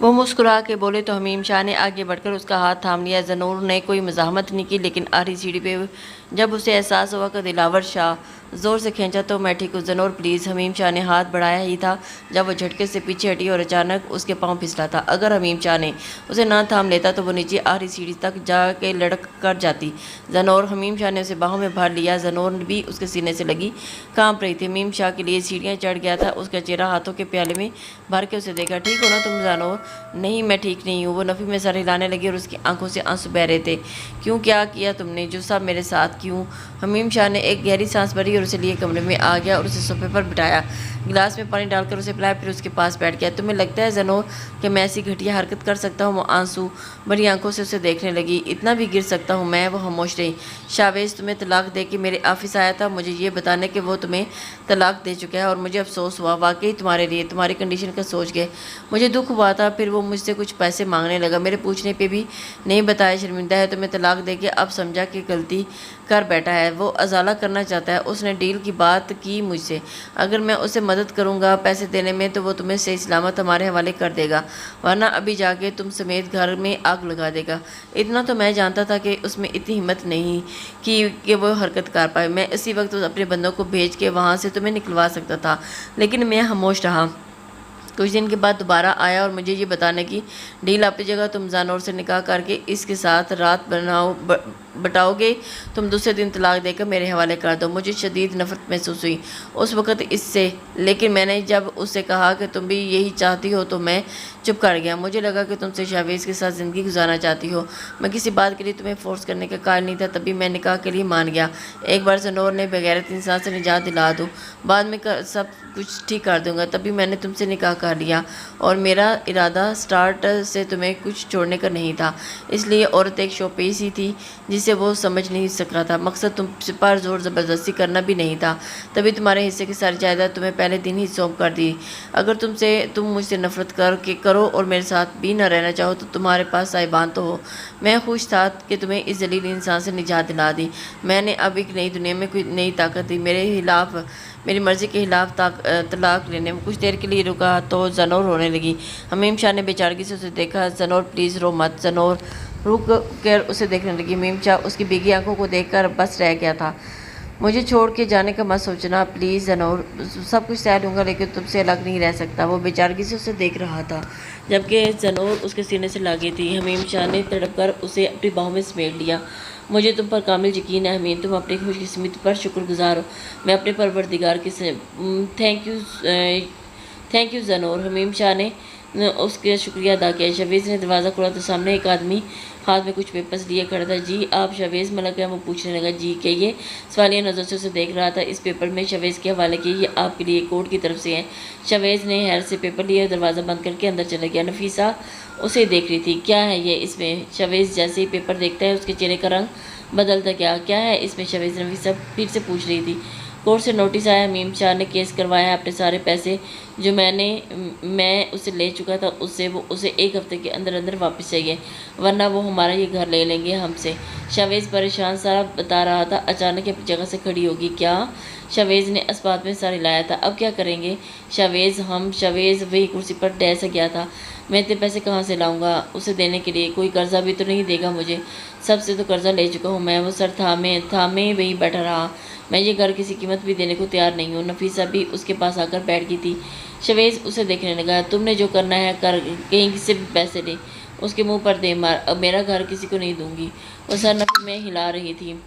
वो मुस्कुरा के बोले तो हमीम शाह ने आगे बढ़कर उसका हाथ थाम लिया। ज़नूर ने कोई मज़ाहमत नहीं की, लेकिन आखिरी सीढ़ी पे जब उसे एहसास हुआ कि दिलावर शाह ज़ोर से खींचा तो मैं ठीक हूँ ज़नूर प्लीज़। हमीम शाह ने हाथ बढ़ाया ही था जब वो झटके से पीछे हटी और अचानक उसके पाँव फिसला था। अगर हमीम शाह ने उसे ना थाम लेता तो वो नीचे आखिरी सीढ़ी तक जाके लड़क कर जाती। ज़नूर हमीम शाह ने उसे बाहों में भर लिया। ज़नूर भी उसके सीने से लगी काँप रही थी। हमीम शाह के लिए सीढ़ियाँ चढ़ गया था। उसका चेहरा हाथों के प्याले में भर के उसे देखा। ठीक हो ना तुम ज़नूर? नहीं मैं ठीक नहीं हूँ। वो नफ़ी में सर हिलाने लगी और उसकी आंखों से आंसू बह रहे थे। क्यों, क्या किया तुमने? जो सब मेरे साथ क्यों? हमीम शाह ने एक गहरी सांस भरी और उसे लिए कमरे में आ गया और उसे सोफे पर बिठाया। गिलास में पानी डालकर उसे पिलाया, फिर उसके पास बैठ गया। तुम्हें लगता है ज़नूर कि मैं ऐसी घटिया हरकत कर सकता हूँ? वो आंसू भरी आंखों से उसे देखने लगी। इतना भी गिर सकता हूँ मैं? वो खामोश रही। शावेज तुम्हें तलाक दे के मेरे ऑफिस आया था मुझे ये बताने कि वो तुम्हें तलाक दे चुका है और मुझे अफसोस हुआ वाकई तुम्हारे लिए, तुम्हारी कंडीशन का सोच के मुझे दुख हुआ था। फिर वो मुझसे कुछ पैसे मांगने लगा, मेरे पूछने पे भी नहीं बताया। शर्मिंदा है तुम्हें तलाक दे के? अब समझा कि गलती कर बैठा है। वो अजाला करना चाहता है। उसने डील की बात की मुझसे, अगर मैं उसे मदद करूंगा पैसे देने में तो वो तुम्हें सही सलामत हमारे हवाले कर देगा, वरना अभी जाके तुम समेत घर में आग लगा देगा। इतना तो मैं जानता था कि उसमें इतनी हिम्मत नहीं कि वो हरकत कर पाए। मैं इसी वक्त अपने बंदों को भेज के वहाँ से तुम्हें निकलवा सकता था, लेकिन मैं खामोश रहा। कुछ दिन के बाद दोबारा आया और मुझे ये बताने की डील अपनी जगह तुम ज़नूर से निकाह करके इसके साथ रात बटाओगे, तुम दूसरे दिन तलाक देकर मेरे हवाले कर दो। मुझे शदीद नफरत महसूस हुई उस वक़्त इससे, लेकिन मैंने जब उससे कहा कि तुम भी यही चाहती हो तो मैं चुप कर गया। मुझे लगा कि तुमसे शावेज़ के साथ ज़िंदगी गुजारना चाहती हो। मैं किसी बात के लिए तुम्हें फ़ोर्स करने का कायल नहीं था, तभी मैं निकाह के लिए मान गया। एक बार ज़नूर ने बगैरत इंसान से निजात दिला दूँ, बाद में सब कुछ ठीक कर दूँगा, तभी मैंने तुमसे निकाह कर लिया। और मेरा इरादा स्टार्ट से तुम्हें कुछ छोड़ने का नहीं था, इसलिए औरत एक शोपीस ही थी जिसे वो समझ नहीं सका था। मकसद तुम पर जोर ज़बरदस्ती करना भी नहीं था, तभी तुम्हारे हिस्से की सारी जायदाद तुम्हें पहले दिन ही सौंप कर दी। अगर तुम मुझसे नफरत करो और मेरे साथ भी न रहना चाहो तो तुम्हारे पास साहिबान तो हो। मैं खुश था कि तुम्हें इस जलील इंसान से निजात दिला दी। मैंने अब एक नई दुनिया में कोई नई ताकत दी। मेरी मर्ज़ी के खिलाफ तलाक लेने में कुछ देर के लिए रुका तो ज़नूर रोने लगी। हमीम शाह ने बेचारगी से उसे देखा। ज़नूर प्लीज़ रो मत। ज़नूर रुक कर उसे देखने लगी। हमीम शाह उसकी भीगी आंखों को देखकर बस रह गया था। मुझे छोड़ के जाने का मत सोचना प्लीज़ ज़नूर, सब कुछ सह लूँगा लेकिन तुमसे अलग नहीं रह सकता। वो बेचारगी से उसे देख रहा था जबकि ज़नूर उसके सीने से लगी थी। हमीम शाह ने तड़प कर उसे अपनी बाहों में समेट लिया। मुझे तुम पर कामिल यकीन है हमीम, तुम अपनी खुशकिस्मती पर शुक्रगुजार हो। मैं अपने परवरदिगार की थैंक यू ज़नूर। हमीम शाह ने उसका शुक्रिया अदा किया। शावेज़ ने दरवाज़ा खोला तो सामने एक आदमी हाथ में कुछ पेपर्स लिए खड़ा था। जी आप शावेज़ मलक हैं? वो पूछने लगा। जी कहिए। सवालिया नज़र से उसे देख रहा था। इस पेपर में शावेज़ के हवाले किए, ये आपके लिए कोर्ट की तरफ से है। शावेज़ ने हैर से पेपर लिए और दरवाज़ा बंद करके अंदर चला गया। नफीसा उसे देख रही थी। क्या है ये इसमें? शावेज़ जैसे ही पेपर देखता है उसके चेहरे का रंग बदलता क्या क्या है इसमें? शावेज़ नफीसा फिर से पूछ रही थी। कोर्ट से नोटिस आया, हमीम शाह ने केस करवाया है। अपने सारे पैसे जो मैं उसे ले चुका था उससे वो उसे एक हफ्ते के अंदर अंदर वापस चाहिए, वरना वो हमारा ये घर ले लेंगे हमसे। शावेज़ परेशान सारा बता रहा था। अचानक अपनी जगह से खड़ी होगी। क्या? शावेज़ ने इस्पात में सर हिलाया था। अब क्या करेंगे शावेज़ वही कुर्सी पर डैसा गया था। मैं इतने पैसे कहाँ से लाऊंगा उसे देने के लिए? कोई कर्जा भी तो नहीं देगा मुझे? सबसे तो कर्जा ले चुका हूँ मैं। वो सर थामे वही बैठा रहा। मैं ये घर किसी कीमत भी देने को तैयार नहीं हूँ। नफीसा भी उसके पास आकर बैठ गई थी। शावेज़ उसे देखने लगा। तुमने जो करना है कर, कहीं से भी पैसे ले, उसके मुंह पर दे मार। अब मेरा घर किसी को नहीं दूंगी। वो सर नफी में हिला रही थी।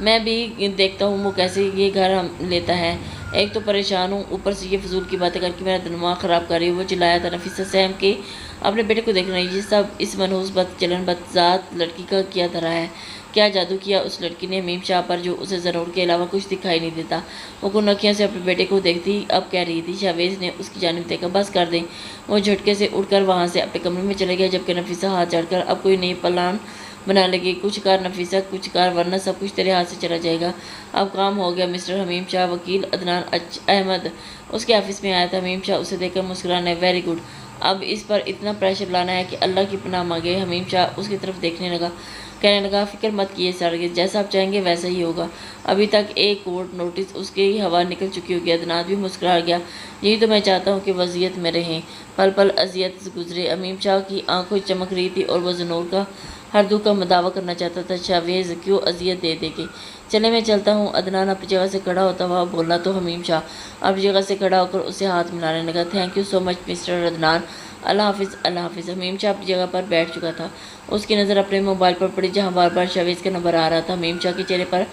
मैं भी देखता हूँ वो कैसे ये घर हम लेता है। एक तो परेशान हूँ, ऊपर से ये फजूल की बातें करके मेरा दिमाग ख़राब कर रही है। वो चिल्लाया था। नफीसा सहम के अपने बेटे को देख रही। ये सब इस मनहूस बदजात लड़की का किया धरा है। क्या जादू किया उस लड़की ने हमीम शाह पर जो उसे ज़नूर के अलावा कुछ दिखाई नहीं देता। वो कुनखियों से अपने बेटे को देखती अब कह रही थी। शावेज़ ने उसकी जानिब देखा। बस कर दें। वो झटके से उठकर वहाँ से अपने कमरे में चले गया, जबकि नफीसा हाथ चढ़कर अब कोई नई प्लान बना लगी। कुछ कार नफीसा, कुछ कार, वरना सब कुछ तेरे हाथ से चला जाएगा। अब काम हो गया। मिस्टर हमीम शाह, वकील अदनान अहमद उसके ऑफिस में आया था। हमीम शाह उसे देखकर मुस्कुराने। वेरी गुड, अब इस पर इतना प्रेशर लाना है कि अल्लाह की पनाह मांगे। हमीम शाह उसकी तरफ देखने लगा। कहने लगा, फिक्र मत कीजिए सर, जैसा आप चाहेंगे वैसा ही होगा। अभी तक एक कोर्ट नोटिस उसके ही हवा निकल चुकी होगी। अदनान भी मुस्कुरा गया। यही तो मैं चाहता हूँ कि वज़ियत में रहें। पल पल अजियत से गुजरे। अमीम शाह की आंखों चमक रही थी और वह ज़नूर का हर दुख का दावा करना चाहता था। शावेज़ क्यों अजियत दे देगी। चले मैं चलता हूँ। अदनान अपनी जगह से खड़ा होता हुआ बोला तो हमीम शाह अपनी जगह से खड़ा होकर उसे हाथ मिलाने लगा। Thank you so much mister Adnan, अल्लाह हाफिज़ अल्लाह हाफिज़। हमीम शाह अपनी जगह पर बैठ चुका था। उसकी नज़र अपने मोबाइल पर पड़ी जहाँ बार बार शावेज़ का नंबर आ रहा था। हमीम शाह के चेहरे पर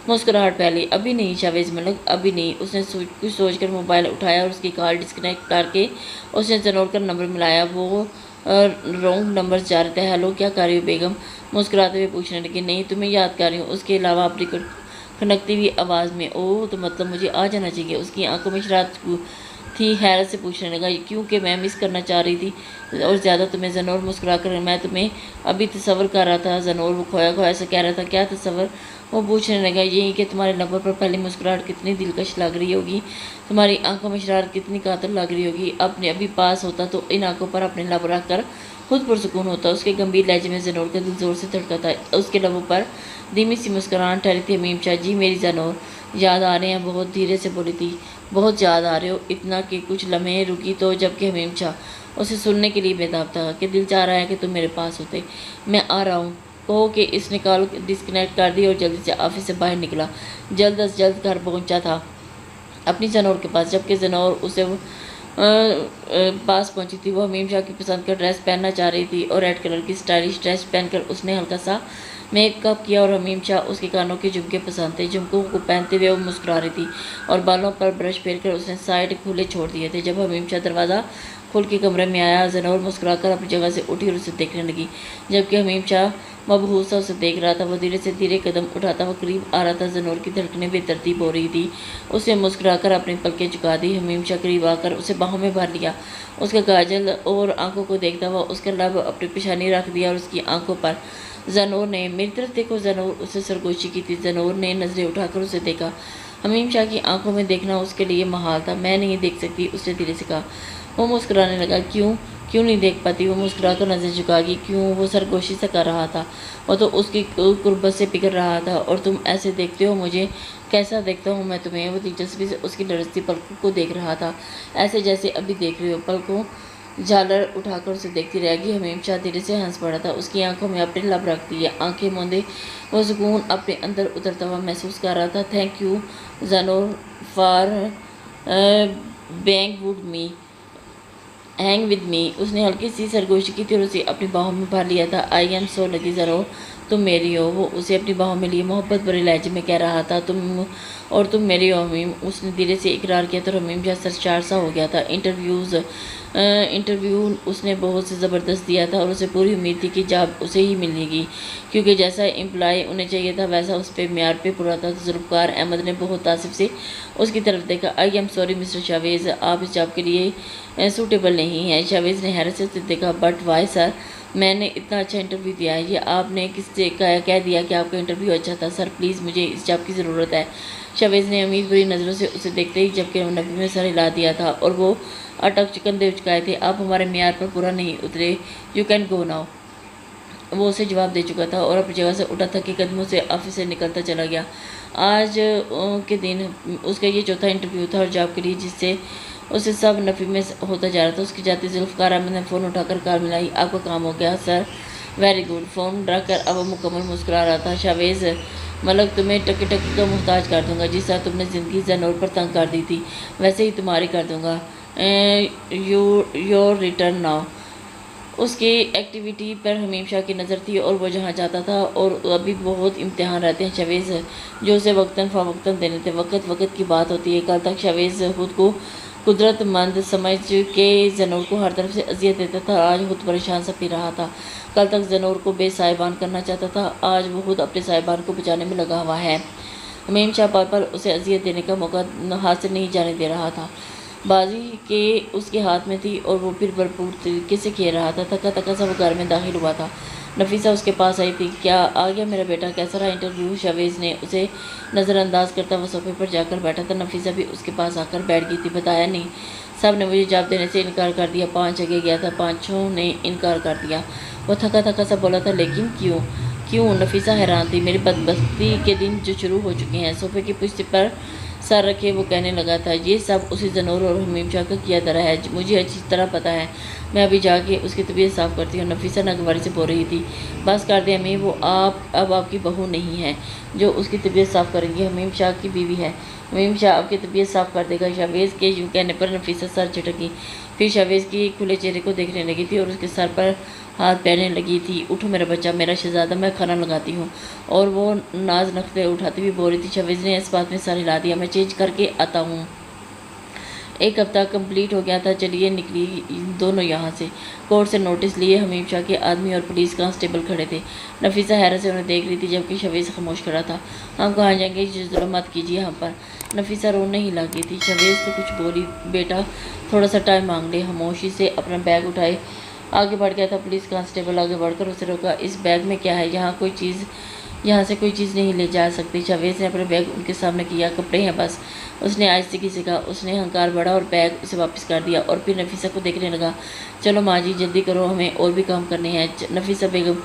मुस्कुराहट फैली। अभी नहीं शावेज़ मलिक, अभी नहीं। उसने कुछ सोचकर मोबाइल उठाया और उसकी कॉल डिस्कनेक्ट करके उसने ज़नूर का नंबर मिलाया। वो रॉन्ग नंबर जा रहे थे। हेलो, क्या कर रही हो बेगम? मुस्कुराते हुए पूछने लगी। नहीं, तुम्हें याद कर रही हूँ। उसके अलावा अपनी खनकती हुई आवाज़ में, ओह तो मतलब मुझे आ जाना चाहिए। उसकी आंखों में शरारत थी। हैरत से पूछने लगा, क्योंकि मैं मिस करना चाह रही थी और ज़्यादा तुम्हें। ज़नूर मुस्कुरा कर, मैं तुम्हें अभी तसव्वुर कर रहा था। ज़नूर वो खोया खोया ऐसा कह रहा था। क्या तसव्वुर? वो पूछने लगा, यही कि तुम्हारे लबों पर पहली मुस्कुराहट कितनी दिलकश लग रही होगी, तुम्हारी आंखों में शरारत कितनी कातिल लग रही होगी। अपने अभी पास होता तो इन आंखों पर अपने लब रख कर खुद पुरसुकून होता। उसके गंभीर लहजे में ज़नूर का दिल जोर से धड़का था। उसके लबों पर धीमी सी मुस्कुराहट ठहरी थी। हमीम शाह, जी मेरी ज़नूर, याद आ रहे हैं? बहुत धीरे से बोली थी। बहुत याद आ रहे हो, इतना कि कुछ लम्हे रुकी तो जबकि हमीम शाह उसे सुनने के लिए बेताब था कि दिल चाह रहा है कि तुम मेरे पास होते। मैं आ रहा हूँ कहो कि इसने कॉल डिस्कनेक्ट कर दी और जल्दी से ऑफिस से बाहर निकला। जल्द अज जल्द घर पहुँचा था अपनी ज़नूर के पास। जबकि ज़नूर उसे पास पहुंची थी। वो हमीम शाह की पसंद का ड्रेस पहनना चाह रही थी और रेड कलर की स्टाइलिश ड्रेस पहनकर उसने हल्का सा मेकअप किया और हमीम शाह उसके कानों के झुमके पसंद थे। झुमकों को पहनते हुए वो मुस्कुरा रही थी और बालों पर ब्रश फेरकर उसने साइड खुले छोड़ दिए थे। जब हमीम शाह दरवाज़ा खोल के कमरे में आया, ज़नूर मुस्कुराकर अपनी जगह से उठी और उसे देखने लगी। जबकि हमीम शाह मबहूस सा उसे देख रहा था। वो धीरे से धीरे कदम उठाता हुआ करीब आ रहा था। ज़नूर की धड़कनें बेतरतीब हो रही थी। उसे मुस्कुराकर अपनी पलकें झुका दी। हमीम शाह करीब आकर उसे बाहों में भर लिया। उसका काजल और आंखों को देखता हुआ उसका लब अपनी पेशानी रख दिया और उसकी आंखों पर ज़नूर ने, मेरी तरफ देखो ज़नूर, उसे सरगोशी की थी। ज़नूर ने नज़रें उठाकर उसे देखा। हमीम शाह की आंखों में देखना उसके लिए महाल था। मैं नहीं देख सकती, उसने धीरे से कहा। वो मुस्कुराने लगा। क्यों क्यों नहीं देख पाती? वो मुस्कुराकर नजर झुका गई। क्यों? वो सरगोशी से कर रहा था। वो तो उसकी कुर्बत से पिघल रहा था। और तुम ऐसे देखते हो मुझे? कैसा देखता हूँ मैं तुम्हें? वो दिलचस्पी से उसकी लड़ती पलकों को देख रहा था, ऐसे जैसे अभी देख रही हो। पलकों झालर उठाकर उसे देखती रहेगी। हमीम शाह धीरे से हंस पड़ा था। उसकी आंखों में अपने लब रख दिए, आंखें मूंदे वो सुकून अपने अंदर उतरता हुआ महसूस कर रहा था। Thank you Zanoor for being with me hang with me. उसने हल्की सी सरगोशी की थी और उसे अपनी बाहों में भर लिया था। आई एम सो लकी ज़रूर तुम मेरी हो। वो उसे अपनी बाहों में लिए मोहब्बत भरे लहजे में कह रहा था। तुम मेरी हो हमीम। उसने धीरे से इकरार किया तो हमीम जैसा सरचार सा हो गया था। इंटरव्यू उसने बहुत से ज़बरदस्त दिया था और उसे पूरी उम्मीद थी कि जॉब उसे ही मिलेगी, क्योंकि जैसा एम्प्लॉय उन्हें चाहिए था वैसा उस पर म्यार पे पूरा था। जुल्फ़कार अहमद ने बहुत तासिफ से उसकी तरफ देखा। I am sorry mister Chavez, आप इस जॉब के लिए सूटेबल नहीं है। शावेज़ ने हैरत से उसे देखा। बट वाई सर, मैंने इतना अच्छा इंटरव्यू दिया है। ये आपने किससे कह दिया कि आपका इंटरव्यू अच्छा था? सर प्लीज़, मुझे इस जॉब की ज़रूरत है। शावेज़ ने उम्मीद भरी नज़रों से उसे देखते ही जबकि नबी में सर हिला दिया था और वो अटक कंधे उचकाए थे। आप हमारे म्यार पर पूरा नहीं उतरे, यू कैन गो नाउ। वो उसे जवाब दे चुका था और अपनी जगह से उठा था कि कदमों से ऑफिस से निकलता चला गया। आज के दिन उसका ये चौथा इंटरव्यू था और जॉब के लिए जिससे उसे सब नफ़ी में होता जा रहा था। उसकी जाती जुल्फ़कार अहमद ने फ़ोन उठाकर कार मिलाई। आपका काम हो गया सर, वेरी गुड। फ़ोन रखकर अब मुकम्मल मुस्कुरा रहा था। शावेज़ मलक, तुम्हें टके टके का मुहताज कर दूंगा। जिस तरह तुमने ज़िंदगी ज़नूर पर तंग कर दी थी वैसे ही तुम्हारी कर दूंगा। Your return now. उसकी एक्टिविटी पर हमीम शाह की नज़र थी और वो जहाँ जाता था और अभी बहुत इम्तिहान रहते हैं शावेज़ जो उसे वक्तन फ़वक्तन देने थे। वक्त की बात होती है। कल तक शावेज़ खुद को कुदरतमंद समझ के ज़नूर को हर तरफ से अजियत देता था। आज खुद परेशान सा पी रहा था। कल तक ज़नूर को बेसाहिबान करना चाहता था, आज वो खुद अपने साहिबान को बचाने में लगा हुआ है। हमीम शाह पल पल उसे अजियत देने का मौका हाथ से नहीं जाने दे रहा था। बाजी के उसके हाथ में थी और वो फिर भरपूर तरीके से खेल रहा था। थका थका सा वो घर में दाखिल हुआ था। नफीसा उसके पास आई थी। क्या आ गया मेरा बेटा, कैसा रहा इंटरव्यू? शावेज़ ने उसे नज़रअंदाज करता हुआ सोफे पर जाकर बैठा था। नफीसा भी उसके पास आकर बैठ गई थी। बताया नहीं, सब ने मुझे जवाब देने से इनकार कर दिया। 5 जगह गया था, 5 ने इनकार कर दिया। वो थका थका सा बोला था। लेकिन क्यों? क्यों? नफीसा हैरान थी। मेरी बदबख्ती के दिन जो शुरू हो चुके हैं। सोफे की पुश्त पर सर रखे वो कहने लगा था, ये सब उसी ज़नूर और हमीम शाह का किया धरा है, मुझे अच्छी तरह पता है। मैं अभी जाके उसकी तबीयत साफ़ करती हूँ। नफीसा नागवारी से बोल रही थी। बस कर दे अम्मी, वो आप अब आपकी बहू नहीं है जो उसकी तबीयत साफ़ करेंगी, हमीम शाह की बीवी है। हमीम शाह आपकी तबीयत साफ़ कर देगा। शाहवेज़ के यूँ कहने पर नफीसा सर झटकी, फिर शाहवेज़ की खुले चेहरे को देखने लगी थी और उसके सर पर हाथ पैरने लगी थी। उठो मेरा बच्चा, मेरा शहज़ादा, मैं खाना लगाती हूँ। और वो नाज नखरे उठाती हुई बोल रही थी। शाहवेज़ ने इस बात में सर हिला दिया, मैं चेंज करके आता हूँ। एक हफ्ता कंप्लीट हो गया था। चलिए निकली दोनों यहाँ से। कोर्ट से नोटिस लिए हमीम शाह के आदमी और पुलिस कांस्टेबल खड़े थे। नफीसा हैरत से उन्हें देख रही थी जबकि शाहवेज़ खामोश खड़ा था। हम कहाँ जाएंगे, जुल्म मत कीजिए हम पर। नफीसा रोने ही लगी थी। शाहवेज़ तो कुछ बोली, बेटा थोड़ा सा टाइम मांग ले। खामोशी से अपना बैग उठाए आगे बढ़ गया था। पुलिस कांस्टेबल आगे बढ़कर उसे रोका। इस बैग में क्या है? यहाँ से कोई चीज़ नहीं ले जा सकती। शाहवेज़ ने अपने बैग उनके सामने किया। कपड़े हैं बस, उसने आहिस्ते से कहा। उसने हंकार बढ़ा और बैग उसे वापस कर दिया और फिर नफीसा को देखने लगा। चलो माँ जी जल्दी करो, हमें और भी काम करने हैं। नफीसा बेगम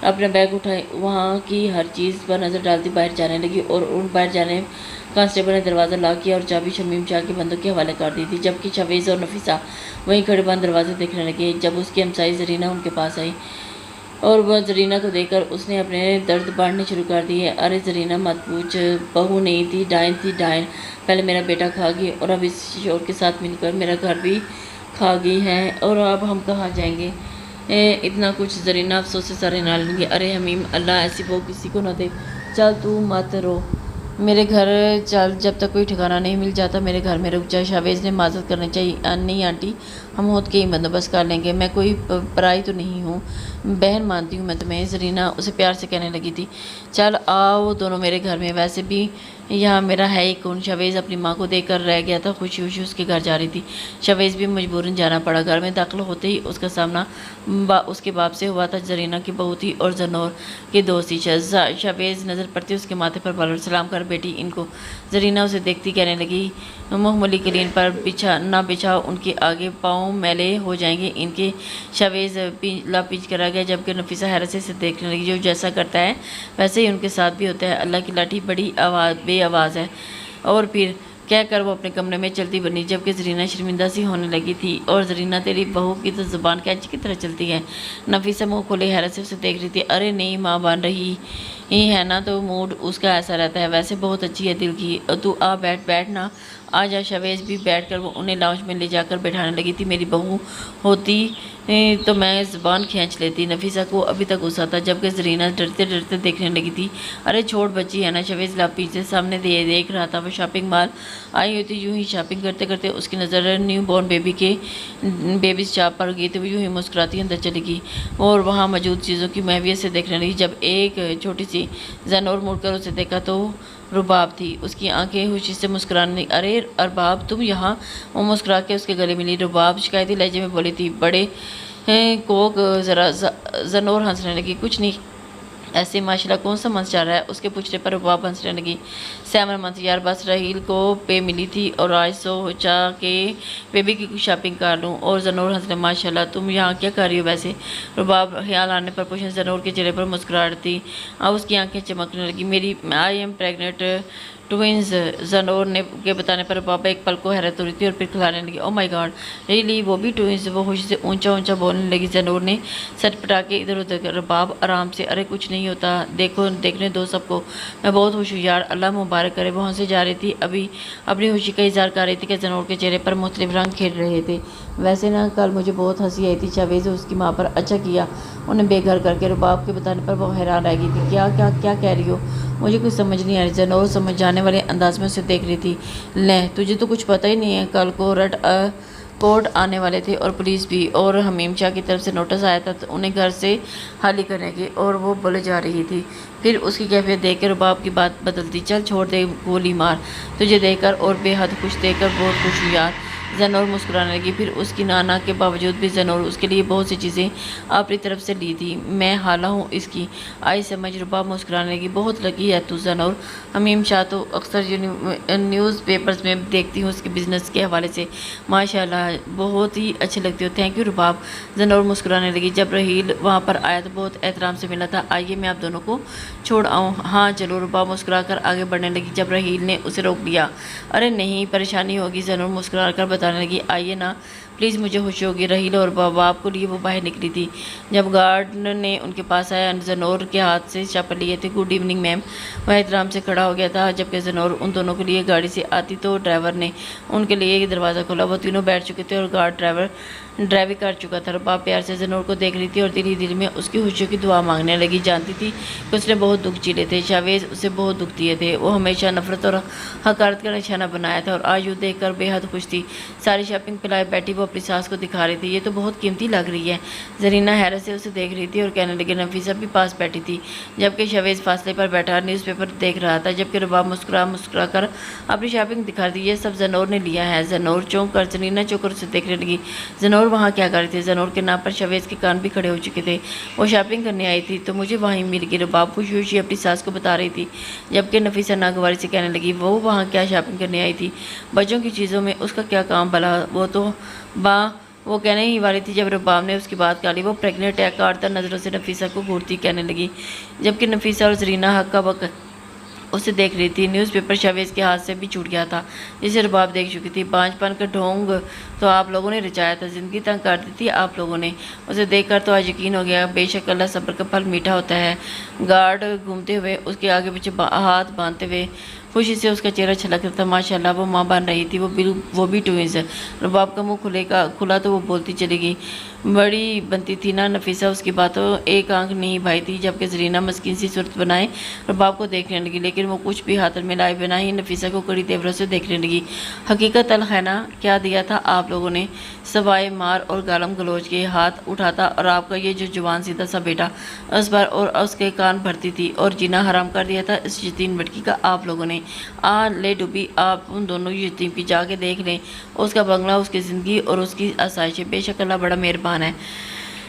अपना बैग उठाए वहाँ की हर चीज़ पर नज़र डालती बाहर जाने लगी और उन बाहर जाने कांस्टेबल ने दरवाज़ा लॉक किया और चाबी शमीम शाह के बंदों के हवाले कर दी थी, जबकि शाहवेज़ और नफीसा वहीं खड़े बंद दरवाजे देखने लगे। जब उसकी हमसाई जरीना उनके पास आई और वह जरीना को देखकर उसने अपने दर्द बांटने शुरू कर दिए। अरे जरीना मत पूछ, बहू नहीं थी, डायन थी, डायन। पहले मेरा बेटा खा गई और अब इस शोर के साथ मिलकर मेरा घर भी खा गई है। और अब हम कहाँ जाएंगे? इतना कुछ जरीना अफसोस से सारे ना लेंगे। अरे हमीम, अल्लाह ऐसी बहू किसी को ना दे। चल तू मत रो, मेरे घर चल, जब तक कोई ठिकाना नहीं मिल जाता मेरे घर में रुक जाए। शाहवेज़ ने माजरत करनी चाहिए। नहीं आंटी, हम खुद के ही बंदोबस्त कर लेंगे, मैं कोई पराई तो नहीं हूँ, बहन मानती हूँ मैं तुम्हें। जरीना उसे प्यार से कहने लगी थी। चल आओ दोनों मेरे घर में, वैसे भी यहाँ मेरा है ही कौन। शाहवेज़ अपनी माँ को देखकर रह गया था। खुशी खुशी उसके घर जा रही थी। शाहवेज़ भी मजबूरन जाना पड़ा। घर में दाखिल होते ही उसका सामना उसके बाप से हुआ था। जरीना की बहू थी और ज़नूर की दोस्त थी। शाहवेज़ नज़र पड़ती उसके माथे पर बालों सलाम कर, बेटी इनको। जरीना उसे देखती कहने लगी, मुहमली कलीन पर बिछा, उनके आगे पाँव मैले हो जाएंगे इनके। शाहवेज़ लापिच करा गया जबकि नफीसा हैरत से देखने लगी। जो जैसा करता है वैसे ही उनके साथ भी होता है। अल्लाह की लाठी बड़ी बेआवाज़ है। और फिर कहकर वो अपने कमरे में चलती बनी जबकि जरीना शर्मिंदा सी होने लगी थी। और जरीना, तेरी बहू की तो ज़ुबान कैंची की तरह चलती है। नफीसा मुँह खोले हैरत से उसे देख रही थी। अरे नहीं, माँ बन रही ही है ना तो मूड उसका ऐसा रहता है। वैसे बहुत अच्छी है दिल की। तू आ बैठ ना, आ जा। शाहवेज़ भी बैठकर वो उन्हें लाउंज में ले जाकर बैठाने लगी थी। मेरी बहू होती तो मैं ज़ुबान खींच लेती। नफीसा को अभी तक गुस्सा था जबकि जरीना डरते डरते देखने लगी थी। अरे छोड़ बच्ची है ना। शाहवेज़ पीछे सामने देख रहा था। वो शॉपिंग मॉल आई हुई थी। यूँ ही शॉपिंग करते करते उसकी नज़र न्यू बॉर्न बेबी शॉप पर गई। तो वो यूँ ही मुस्कुराती अंदर चली गई और वहाँ मौजूद चीज़ों की महवियत से देखने लगी। जब एक छोटी सी ज़नूर मुड़कर उसे देखा तो रुबाब थी। उसकी आंखें खुशी से मुस्कुराने लगी। अरे अरबाब, तुम यहाँ? वो मुस्कुरा के उसके गले मिली। रुबाब शिकायती लहजे में बोली थी, बड़े कोक। ज़रा ज़नूर हंसने लगी। कुछ नहीं, ऐसे माशाल्लाह कौन सा मंथ चल रहा है? उसके पूछने पर रुबाब हंसने लगी। 7 मंथ यार, बस रहील को पे मिली थी और आज सोचा के बेबी की कुछ शॉपिंग कर लूँ। और ज़नूर हंसने, माशाल्लाह तुम यहाँ क्या कर रही हो वैसे? रुबाब ख्याल आने पर पूछने। ज़नूर के चेहरे पर मुस्कुराहट थी। अब उसकी आंखें चमकने लगी। I am pregnant twins. Zanoor ने के बताने पर पापा एक पल को हैरत हो रही थी और फिर खिलाने लगी। Oh my God, really? वो भी ट्विंस? वो खुशी से ऊंचा ऊंचा बोलने लगी। ज़नूर ने सट पटा के इधर उधर कर। बाप आराम से, अरे कुछ नहीं होता, देखो देखने दो सबको, मैं बहुत खुश हूँ यार, अल्लाह मुबारक करे। वो हंसे जा रही थी, अभी अपनी खुशी का इजहार कर रही थी कि ज़नूर के चेहरे पर मुख्तलिफ रंग खेल रहे थे। वैसे ना कल मुझे बहुत हंसी आई थी। शाहवेज़ उसकी माँ पर अच्छा किया उन्हें बेघर करके। रुबाब के बताने पर वो हैरान रह गई थी। क्या क्या क्या कह रही हो? मुझे कुछ समझ नहीं आ रही। ज़नूर समझ जाने वाले अंदाज में उसे देख रही थी। ले, तुझे तो कुछ पता ही नहीं है, कल को कोर्ट आने वाले थे और पुलिस भी, और हमीम शाह की तरफ से नोटिस आया था तो उन्हें घर से खाली करने की, और वो बोले जा रही थी। फिर उसकी कैफियत देख कर रुबाब की बात बदलती। चल छोड़ दे, गोली मार, तुझे देखकर और बेहद खुश देखकर बहुत खुश हूँ यार। زنور مسکرانے لگی۔ پھر اس کی نانا کے باوجود بھی زنور اس کے لیے بہت سی چیزیں اپنی طرف سے لی تھی۔ میں خالہ ہوں اس کی، آئی سمجھ۔ رباب مسکرانے لگی۔ بہت لکی ہے تو زنور، حمیم شاہ تو اکثر نیوز پیپرز میں دیکھتی ہوں اس کے بزنس کے حوالے سے، ماشاءاللہ بہت ہی اچھے لگتے ہو۔ تھینک یو رباب، زنور مسکرانے لگی۔ جب رحیل وہاں پر آیا تو بہت احترام سے ملا تھا۔ آئیے میں آپ دونوں کو چھوڑ آؤں۔ ہاں چلو، رباب مسکرا کر آگے بڑھنے لگی جب رحیل نے اسے روک لیا۔ ارے نہیں، پریشانی ہوگی، زنور مسکرا کر بتانے لگی۔ آئیے نا پلیز، مجھے خوشی ہوگی۔ رحیل اور رباب کو لیے وہ باہر نکلی تھی۔ جب گارڈ نے ان کے پاس آیا، زنور کے ہاتھ سے چاپڑ لیے تھے۔ گڈ ایوننگ میم، وہ احترام سے کھڑا ہو گیا تھا۔ جبکہ زنور ان دونوں کے لیے گاڑی سے آتی تو ڈرائیور نے ان کے لیے دروازہ کھولا۔ وہ تینوں بیٹھ چکے تھے اور گارڈ ڈرائیو کر چکا تھا۔ رباب پیار سے زنور کو دیکھ رہی تھی اور دل ہی دل میں اس کی خوشیوں کی دعا مانگنے لگی۔ جانتی تھی کہ اس نے بہت دکھ جھیلے تھے، شاویز اسے بہت دکھ دیے تھے، وہ ہمیشہ نفرت اور حقارت کا نشانہ بنایا تھا، اور آج وہ دیکھ کر بے حد خوش تھی۔ ساری شاپنگ پہ لائے بیٹھی وہ اپنی ساس کو دکھا رہی تھی۔ یہ تو بہت قیمتی لگ رہی ہے۔ زرینہ حیرت سے اسے دیکھ رہی تھی اور کہنے لگی۔ نفیسہ بھی پاس بیٹھی تھی، جبکہ شاویز فاصلے پر بیٹھا نیوز پیپر دیکھ رہا تھا، جبکہ رباب مسکرا کر اپنی شاپنگ دکھا رہی تھی۔ یہ سب زنور نے لیا ہے۔ زنور چونک کر زرینہ چونک کر اسے دیکھنے لگی۔ زنور وہاں کیا کر رہی تھی؟ زنور کے نام پر شاویز کے کان بھی کھڑے ہو چکے تھے۔ وہ شاپنگ کرنے آئی تھی تو مجھے وہیں مل گئی، رباب خوشی خوشی اپنی ساس کو بتا رہی تھی، جبکہ نفیسہ ناگواری سے کہنے لگی وہ وہاں کیا شاپنگ کرنے آئی تھی؟ بچوں کی چیزوں میں اس کا کیا کام بھلا؟ وہ کہنے ہی والی تھی جب رباب نے اس کی بات کالی۔ وہ پریگننٹ ہے، کاٹتا نظروں سے نفیسہ کو گھورتی کہنے لگی، جبکہ نفیسہ اور زرینہ حق بک اسے دیکھ رہی تھی۔ نیوز پیپر شاویز کے ہاتھ سے بھی چھوٹ گیا تھا، جسے رباب دیکھ چکی تھی۔ پانچ پن کا ڈھونگ تو آپ لوگوں نے رچایا تھا، زندگی تنگ کر دی تھی آپ لوگوں نے۔ اسے دیکھ کر تو آج یقین ہو گیا، بے شک اللہ صبر کا پھل میٹھا ہوتا ہے۔ گارڈ گھومتے ہوئے اس کے آگے پیچھے ہاتھ باندھتے ہوئے خوشی سے اس کا چہرہ چھلک رہا تھا۔ ماشاءاللہ وہ ماں بن رہی تھی، وہ بھی ٹوئنز۔ رباب کا منہ کھلا تو وہ بولتی چلی گئی، بڑی بنتی تھی نا نفیسہ، اس کی باتوں ایک آنکھ نہیں بھائی تھی۔ جبکہ زرینہ مسکین سی صورت بنائے رباب کو دیکھنے لگی، لیکن وہ کچھ بھی ہاتھ میں لائے بنا ہی نفیسہ کو کڑی تیوروں سے دیکھنے لگی۔ حقیقت تلخ ہے نا، کیا دیا تھا آپ لوگوں نے سوائے مار اور گالم گلوچ کے؟ ہاتھ اٹھاتا اور آپ کا یہ جو جوان سیدھا سا بیٹا اس پر اور اس کے کان بھرتی تھی، اور جینا حرام کر دیا تھا اس یتیم لڑکی کا آپ لوگوں نے۔ لے ڈوبی، آپ ان دونوں یتیم کی جا کے دیکھ لیں، اس کا بنگلہ، اس کی زندگی اور اس کی آسائش، بے شک اللہ بڑا مہربان ہے۔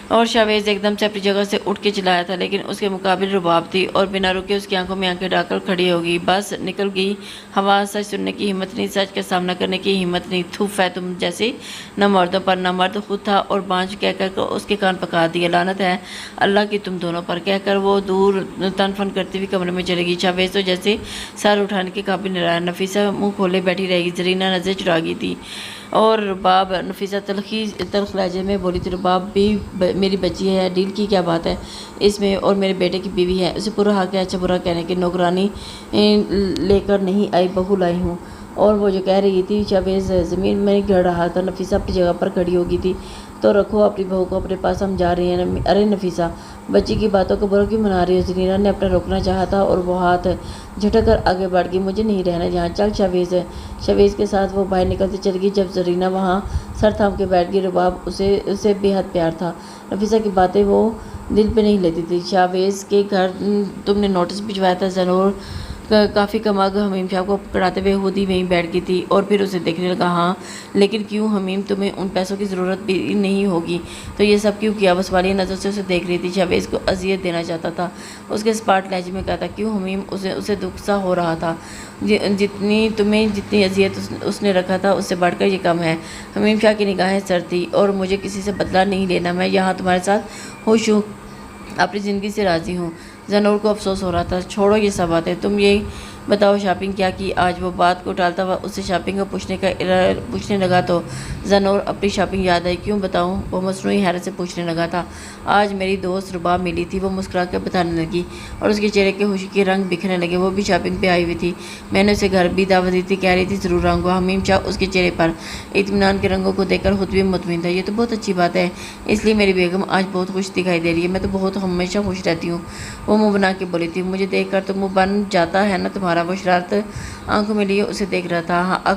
اور شاویز ایک دم سے اپنی جگہ سے اٹھ کے چلایا تھا، لیکن اس کے مقابل رباب تھی اور بنا رکے اس کی آنکھوں میں آنکھیں ڈال کر کھڑی ہو گئی۔ بس نکل گئی ہوا، سچ سننے کی ہمت نہیں، سچ کا سامنا کرنے کی ہمت نہیں۔ تھوف ہے تم جیسے نہ مردوں پر، نہ مرد خود تھا اور بانجھ کہہ کر اس کے کان پکا دیے۔ لعنت ہے اللہ کی تم دونوں پر، کہہ کر وہ دور تن فن کرتی ہوئی کمرے میں چلے گئی۔ شاویز تو جیسے سر اٹھانے کے قابل نہ رہا۔ نفیسہ منہ کھولے بیٹھی رہے گی، زرینہ نظر چرا گئی تھی اور رباب، نفیسہ تلخ لہجے میں بولی تھی، رباب بھی میری بچی ہے، ڈیل کی کیا بات ہے اس میں، اور میرے بیٹے کی بیوی ہے، اسے پورا حق ہے اچھا برا کہنے کی۔ نوکرانی لے کر نہیں آئی، بہو لائی ہوں۔ اور وہ جو کہہ رہی تھی، شاویز زمین میں گڑ رہا تھا، نفیسہ اپنی جگہ پر کھڑی ہو گئی تھی۔ تو رکھو اپنی بہو کو اپنے پاس، ہم جا رہے ہیں۔ ارے نفیسہ، بچی کی باتوں کو برا کیوں منا رہی ہو؟ زرینہ نے اپنا روکنا چاہا تھا اور وہ ہاتھ جھٹک کر آگے بڑھ گئی۔ مجھے نہیں رہنا یہاں، چل شاویز۔ شاویز کے ساتھ وہ باہر نکلتی چل گئی۔ جب زرینہ وہاں سر تھام کے بیٹھ گئی، رباب اسے بے حد پیار تھا، نفیسہ کی باتیں وہ دل پہ نہیں لیتی تھی۔ شاویز کے گھر تم نے نوٹس بھجوایا تھا؟ زنور کافی کم آگ حمیم شاہ کو پکڑاتے ہوئے خود ہی وہیں بیٹھ گئی تھی اور پھر اسے دیکھنے لگا۔ ہاں لیکن کیوں حمیم، تمہیں ان پیسوں کی ضرورت بھی نہیں ہوگی تو یہ سب کیوں کیا؟ بس والی نظر سے اسے دیکھ رہی تھی۔ شاویز کو اذیت دینا چاہتا تھا، اس کے اسپاٹ لہجے میں کہا تھا، کیوں حمیم؟ اسے دکھ سا ہو رہا تھا، جتنی اذیت اس نے رکھا تھا اس سے بڑھ کر یہ کم ہے۔ حمیم شاہ کی نگاہیں سر تھی، اور مجھے کسی سے بدلہ نہیں لینا، میں یہاں تمہارے ساتھ خوش ہوں، اپنی زندگی سے راضی ہوں۔ زنور کو افسوس ہو رہا تھا۔ چھوڑو یہ سب باتیں، تم یہ بتاؤ شاپنگ کیا کی آج؟ وہ بات کو ٹالتا ہوا اس سے شاپنگ کا پوچھنے لگا تو زنور اپنی شاپنگ یاد آئی۔ کیوں بتاؤں؟ وہ مصنوعی حیرت سے پوچھنے لگا تھا۔ آج میری دوست رباب ملی تھی، وہ مسکرا کر بتانے لگی اور اس کے چہرے کے خوشی کے رنگ بکھرنے لگے۔ وہ بھی شاپنگ پہ آئی ہوئی تھی، میں نے اسے گھر بھی دعوت دی تھی، کہہ رہی تھی ضرور آؤں گا۔ حمیم شاہ اس کے چہرے پر اطمینان کے رنگوں کو دیکھ کر خود بھی مطمئن تھا۔ یہ تو بہت اچھی بات ہے، اس لیے میری بیگم آج بہت خوش دکھائی دے رہی ہے، میں تو بہت ہمیشہ خوش رہتی ہوں، وہ منہ بنا کے بولی تھی۔ مجھے دیکھ کر تو منہ بن جاتا ہے نا تمہارا؟ وہ شرارت آنکھوں میں لیے اسے دیکھ رہا تھا۔ ہاں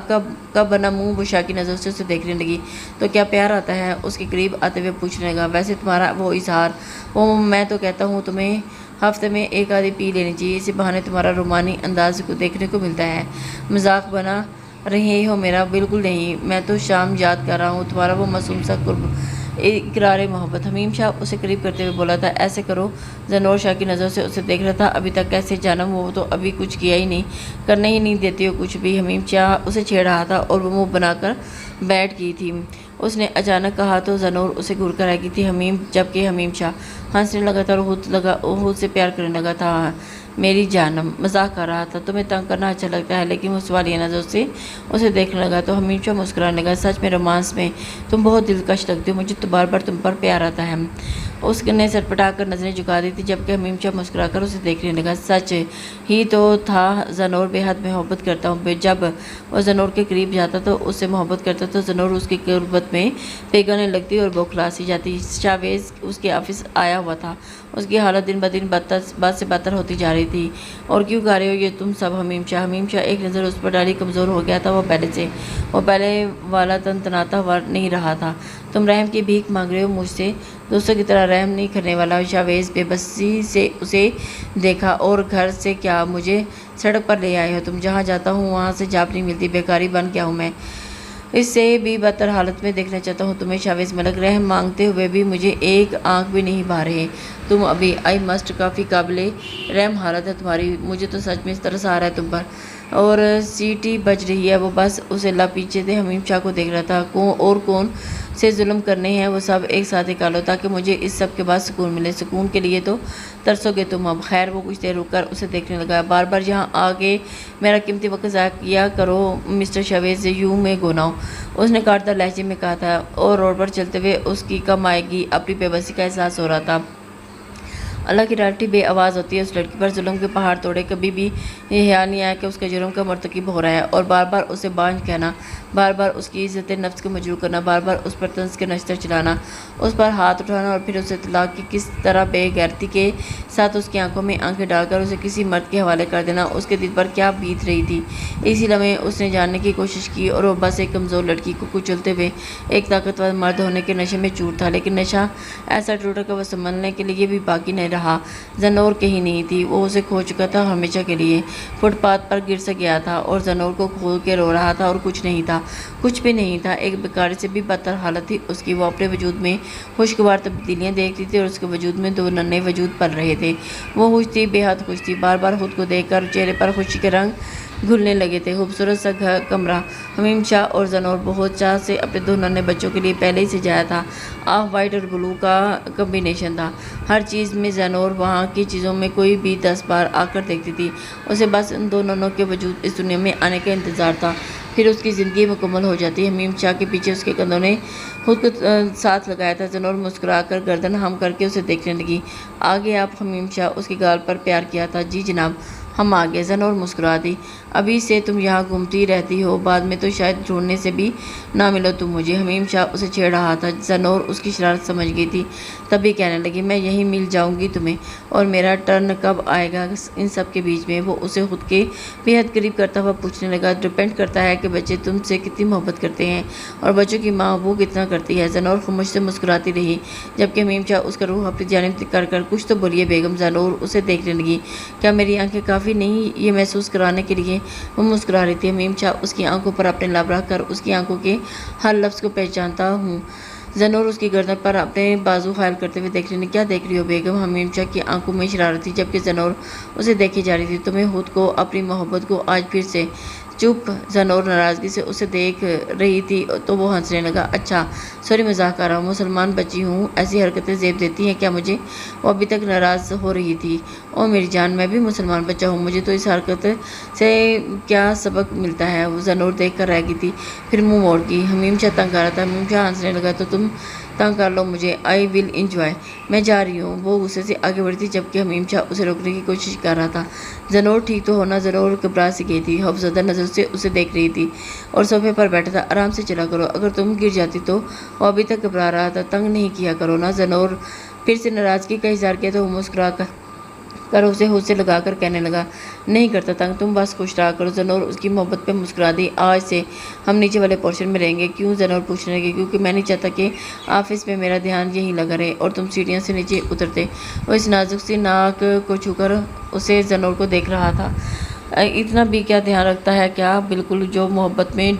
کب بنا منہ؟ وہ شاہ کی نظر سے اسے دیکھنے لگی تو کیا پیار آتا ہے؟ اس کے قریب آتے ہوئے پوچھنے لگا۔ ویسے تمہارا وہ اظہار، وہ میں تو کہتا ہوں تمہیں ہفتے میں ایک آدھی پی لینی چاہیے، اسی بہانے تمہارا رومانی انداز کو دیکھنے کو ملتا ہے۔ مذاق بنا رہے ہو میرا؟ بالکل نہیں، میں تو شام یاد کر رہا ہوں، تمہارا وہ معصوم سا قرب، اقرار محبت۔ حمیم شاہ اسے قریب کرتے ہوئے بولا تھا، ایسے کرو۔ زنور شاہ کی نظر سے اسے دیکھ رہا تھا، ابھی تک کیسے جانم، وہ تو ابھی کچھ کیا ہی نہیں، کرنے ہی نہیں دیتی ہو کچھ بھی۔ حمیم شاہ اسے چھیڑ رہا تھا اور وہ منہ بنا کر بیٹھ گئی تھی۔ اس نے اچانک کہا تو زنور اسے گھور کر رہ گئی تھی، جبکہ حمیم شاہ ہنسنے لگا تھا اور خود سے پیار کرنے لگا تھا۔ میری جانم، مذاق کر رہا تھا، تمہیں تنگ کرنا اچھا لگتا ہے، لیکن وہ سوالیہ نظر سے اسے دیکھنے لگا تو حمیم شاہ مسکرانے لگا، سچ میں رومانس میں تم بہت دلکش لگتی ہو، مجھے تو بار بار تم پر پیار آتا ہے۔ اس نے سٹپٹا کر نظریں جھکا دی تھی، جبکہ حمیم شاہ مسکرا کر اسے دیکھنے لگا۔ سچ ہی تو تھا، زنور بے حد محبت کرتا ہوں، جب وہ زنور کے قریب جاتا تو اس سے محبت کرتا تو زنور اس کی قربت میں پگھلنے لگتی اور بوکھلا سی جاتی۔ شاویز اس کے آفس آیا ہوا تھا، اس کی حالت دن بدن بد سے بدتر ہوتی جا رہی تھی۔ اور کیوں گا رہے ہو یہ تم سب؟ حمیم شاہ ایک نظر اس پر ڈالی، کمزور ہو گیا تھا وہ پہلے والا تنتناتا ہوا نہیں رہا تھا۔ تم رحم کی بھیک مانگ رہے ہو مجھ سے؟ دوستوں کی طرح رحم نہیں کرنے والا شاویز بے بسی سے اسے دیکھا۔ اور گھر سے کیا مجھے سڑک پر لے آئے ہو تم؟ جہاں جاتا ہوں وہاں سے جاپ نہیں ملتی، بیکاری بن گیا ہوں میں، اس سے بھی بدتر حالت میں دیکھنا چاہتا ہوں تمہیں شاویز ملک۔ رحم مانگتے ہوئے بھی مجھے ایک آنکھ بھی نہیں بھا رہے تم ابھی۔ آئی مسٹ، کافی قابل رحم حالت ہے تمہاری، مجھے تو سچ میں ترس آ رہا ہے تم پر۔ اور سیٹی بج رہی ہے، وہ بس اسے پیچھے سے حمیم شاہ کو دیکھ رہا تھا۔ اور کون سے ظلم کرنے ہیں وہ سب ایک ساتھ نکالو تاکہ مجھے اس سب کے بعد سکون ملے۔ سکون کے لیے تو ترسو گے تم اب۔ خیر، وہ کچھ دیر رک کر اسے دیکھنے لگا۔ بار بار یہاں آگے میرا قیمتی وقت ضائع کیا کرو مسٹر شاویز، یوں میں گناؤ، اس نے کاٹدار لہجے میں کہا تھا، اور روڈ پر چلتے ہوئے اس کی کم آئے گی اپنی بے بسی کا احساس ہو رہا تھا۔ اللہ کی ڈالٹی بے آواز ہوتی ہے، اس لڑکی پر ظلم کے پہاڑ توڑے، کبھی بھی یہ خیال نہیں آیا کہ اس کا جرم کا مرتکب ہو رہا ہے، اور بار بار اسے بانجھ کہنا، بار بار اس کی عزت نفس کو مجروح کرنا، بار بار اس پر طنز کے نشتر چلانا، اس پر ہاتھ اٹھانا، اور پھر اسے طلاق کی کس طرح بے غیرتی کے ساتھ اس کی آنکھوں میں آنکھیں ڈال کر اسے کسی مرد کے حوالے کر دینا۔ اس کے دل پر کیا بیت رہی تھی اسی لمحے اس نے جاننے کی کوشش کی، اور وہ بس ایک کمزور لڑکی کو کچلتے ہوئے ایک طاقتور مرد ہونے کے نشے میں چور تھا، لیکن نشہ ایسا ٹوٹا کہ وہ سنبھلنے کے لیے بھی باقی نہیں رہا۔ زنور کہیں نہیں تھی، وہ اسے کھو چکا تھا ہمیشہ کے لیے۔ فٹ پاتھ پر گر سے گیا تھا اور زنور کو کھو کے رو رہا تھا، اور کچھ نہیں تھا، کچھ بھی نہیں تھا۔ ایک بیکاری سے بھی بدتر حالت تھی اس کی۔ وہ اپنے وجود میں خوشگوار تبدیلیاں دیکھتی تھی، اور اس کے وجود میں دو ننھے وجود پل رہے تھے۔ وہ خوش تھی، بے حد خوش تھی، بار بار خود کو دیکھ کر چہرے پر خوشی کے رنگ گھلنے لگے تھے۔ خوبصورت سا کمرہ حمیم شاہ اور زنور بہت چاہ سے اپنے دو ننھے بچوں کے لیے پہلے ہی سجایا تھا۔ آف وائٹ اور بلو کا کمبینیشن تھا ہر چیز میں۔ زنور وہاں کی چیزوں میں کوئی بھی 10 بار آ کر دیکھتی تھی، اسے بس ان دو ننھوں کے وجود اس دنیا میں آنے کا انتظار تھا، پھر اس کی زندگی مکمل ہو جاتی۔ حمیم شاہ کے پیچھے اس کے کندھوں نے خود کو ساتھ لگایا تھا۔ زنور مسکرا کر گردن ہم کر کے اسے دیکھنے لگی۔ آگے آپ؟ حمیم شاہ اس کی گال پر پیار کیا تھا۔ جی جناب، ہم آگے۔ زنور مسکرا دی۔ ابھی سے تم یہاں گھومتی رہتی ہو، بعد میں تو شاید ڈھونڈنے سے بھی نہ ملو تم مجھے۔ حمیم شاہ اسے چھیڑ رہا تھا۔ زنور اس کی شرارت سمجھ گئی تھی، تبھی کہنے لگی، میں یہیں مل جاؤں گی تمہیں، اور میرا ٹرن کب آئے گا ان سب کے بیچ میں؟ وہ اسے خود کے بے حد قریب کرتا ہوا پوچھنے لگا۔ ڈپینڈ کرتا ہے کہ بچے تم سے کتنی محبت کرتے ہیں، اور بچوں کی ماں وہ کتنا کرتی ہے۔ زنور خاموش سے مسکراتی رہی، جبکہ حمیم شاہ اس کا روح اپنی جانب کر کر، کچھ تو بولیے بیگم۔ زنور اسے دیکھنے لگی۔ کیا میری آنکھیں کافی نہیں یہ محسوس کرانے کے لیے؟ وہ مسکرا رہی تھی۔ حمیم شاہ اس کی آنکھوں پر اپنے لب رکھ کر اس کی آنکھوں کے ہر لفظ کو پہچانتا ہوں۔ زنور اس کی گردن پر اپنے بازو خیال کرتے ہوئے دیکھ رہی، کیا دیکھ رہی ہو بیگم؟ حمیم شاہ کی آنکھوں میں شرارت تھی، جبکہ زنور اسے دیکھی جا رہی تھی۔ تمہیں خود کو، اپنی محبت کو آج پھر سے؟ چپ! زنور ناراضگی سے اسے دیکھ رہی تھی تو وہ ہنسنے لگا۔ اچھا سوری، مذاق کر رہا ہوں، مسلمان بچی ہوں، ایسی حرکتیں زیب دیتی ہیں کیا مجھے؟ وہ ابھی تک ناراض ہو رہی تھی۔ او میری جان، میں بھی مسلمان بچہ ہوں، مجھے تو اس حرکت سے کیا سبق ملتا ہے؟ وہ زنور دیکھ کر رہ گئی تھی، پھر منہ موڑ گئی۔ حمیم شاہ تنگ آ رہا تھا۔ حمیم شاہ ہنسنے لگا، تو تم تنگ کر لو مجھے، آئی ول انجوائے، میں جا رہی ہوں۔ وہ غصے سے آگے بڑھی تھی، جبکہ حمیم شاہ اسے روکنے کی کوشش کر رہا تھا۔ زنور ٹھیک تو ہونا؟ زنور گھبرا سی گئی تھی، خوفزدہ نظر سے اسے دیکھ رہی تھی، اور صوفے پر بیٹھا تھا۔ آرام سے چلا کرو، اگر تم گر جاتی تو؟ وہ ابھی تک گھبرا رہا تھا۔ تنگ نہیں کیا کرو نا۔ زنور پھر سے ناراضگی کا اظہار کیا تو وہ مسکرا کر اسے ہاتھ سے لگا کر کہنے لگا، نہیں کرتا تنگ، تم بس خوش رہا کرو۔ زنور اس کی محبت پہ مسکرا دی۔ آج سے ہم نیچے والے پورشن میں رہیں گے۔ کیوں؟ زنور پوچھنے لگی۔ کیونکہ میں نہیں چاہتا کہ آفس میں میرا دھیان یہیں لگا رہے اور تم سیڑھیاں سے نیچے اترتے۔ وہ اس نازک سی ناک کو چھو کر اسے زنور کو دیکھ رہا تھا۔ اتنا بھی کیا دھیان رکھتا ہے کیا؟ بالکل جو محبت میں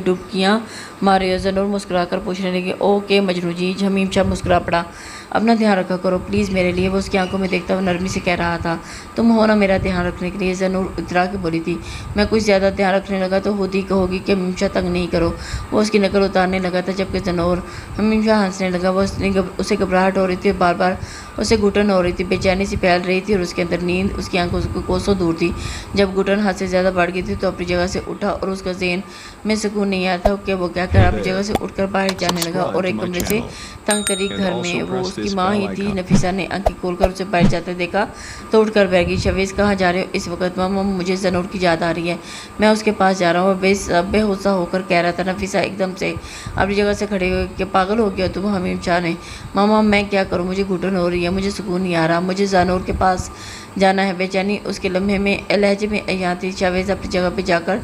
ڈبکیاں مارے۔ ذنور مسکرا کر پوچھنے لگی، اوکے مجنوں جی۔ حمیم شاہ مسکرا پڑا، اپنا دھیان رکھا کرو پلیز میرے لیے، وہ اس کی آنکھوں میں دیکھتا ہوا نرمی سے کہہ رہا تھا۔ تم ہو نا میرا دھیان رکھنے کے لیے؟ ذنور اترا کے بولی تھی۔ میں کچھ زیادہ دھیان رکھنے لگا تو خود ہی کہو گی کہ حمیم شاہ تنگ نہیں کرو۔ وہ اس کی نقل اتارنے لگا تھا جبکہ ذنور حمیم شاہ ہنسنے لگا۔ اسے گھبراہٹ ہو رہی تھی، بار بار اسے گھٹن ہو رہی تھی، بے چینی سی پھیل رہی تھی اور اس کے اندر نیند اس کی آنکھوں سے کوسوں دور تھی۔ جب گھٹن حد سے زیادہ بڑھ گئی تھی تو اپنی جگہ سے اٹھا اور اس کا ذہن میں سکون نہیں آیا تھا کہ وہ کیا کر اپنی جگہ سے اٹھ کر باہر جانے لگا اور ایک کمرے سے تنگ تریک گھر میں وہ اس کی ماں ہی تھی۔ نفیسہ نے آنکھیں کھول کر اسے باہر جاتے دیکھا تو اٹھ کر بیٹھ گئی۔ شویز کہاں جا رہے ہو اس وقت؟ ماما مجھے ذنور کی یاد آ رہی ہے، میں اس کے پاس جا رہا ہوں، بے ہوشہ ہو کر کہہ رہا تھا۔ نفیسہ ایک دم سے اپنی جگہ سے کھڑے ہوئے کہ پاگل ہو گیا تم؟ حمیم شاہ نے، ماما میں کیا کروں، مجھے گھٹن ہو رہی ہے، مجھے سکون نہیں آ رہا، مجھے ذنور کے پاس جانا ہے۔ بے چینی اس کے لہجے میں یہاں تھی۔ شویز اپنی جگہ پہ جا کر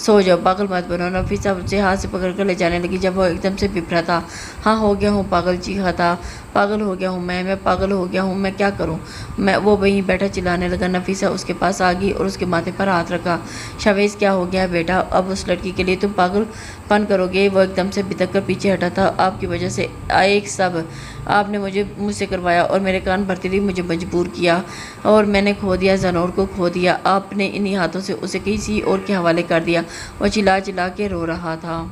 سو جاؤ، پاگل مت بنو۔ نفیسہ اسے ہاتھ سے پکڑ کر لے جانے لگی جب وہ ایک دم سے بپھرا تھا۔ ہاں ہو گیا ہوں پاگل، چیخا تھا، پاگل ہو گیا ہوں میں پاگل ہو گیا ہوں، میں کیا کروں؟ وہ وہیں بیٹھا چلانے لگا۔ نفیسہ اس کے پاس آ گئی اور اس کے ماتھے پر ہاتھ رکھا۔ شویز کیا ہو گیا بیٹا؟ اب اس لڑکی کے لیے تم پاگل پن کرو گے؟ وہ ایک دم سے بتک کر پیچھے ہٹا تھا۔ آپ کی وجہ سے ایک سب آپ نے مجھ سے کروایا اور میرے کان بھرتی رہی، مجھے مجبور کیا اور میں نے کھو دیا، ذنور کو کھو دیا۔ آپ نے انہی ہاتھوں سے اسے کسی اور کے حوالے کر دیا۔ وہ چلا چلا کے رو رہا تھا۔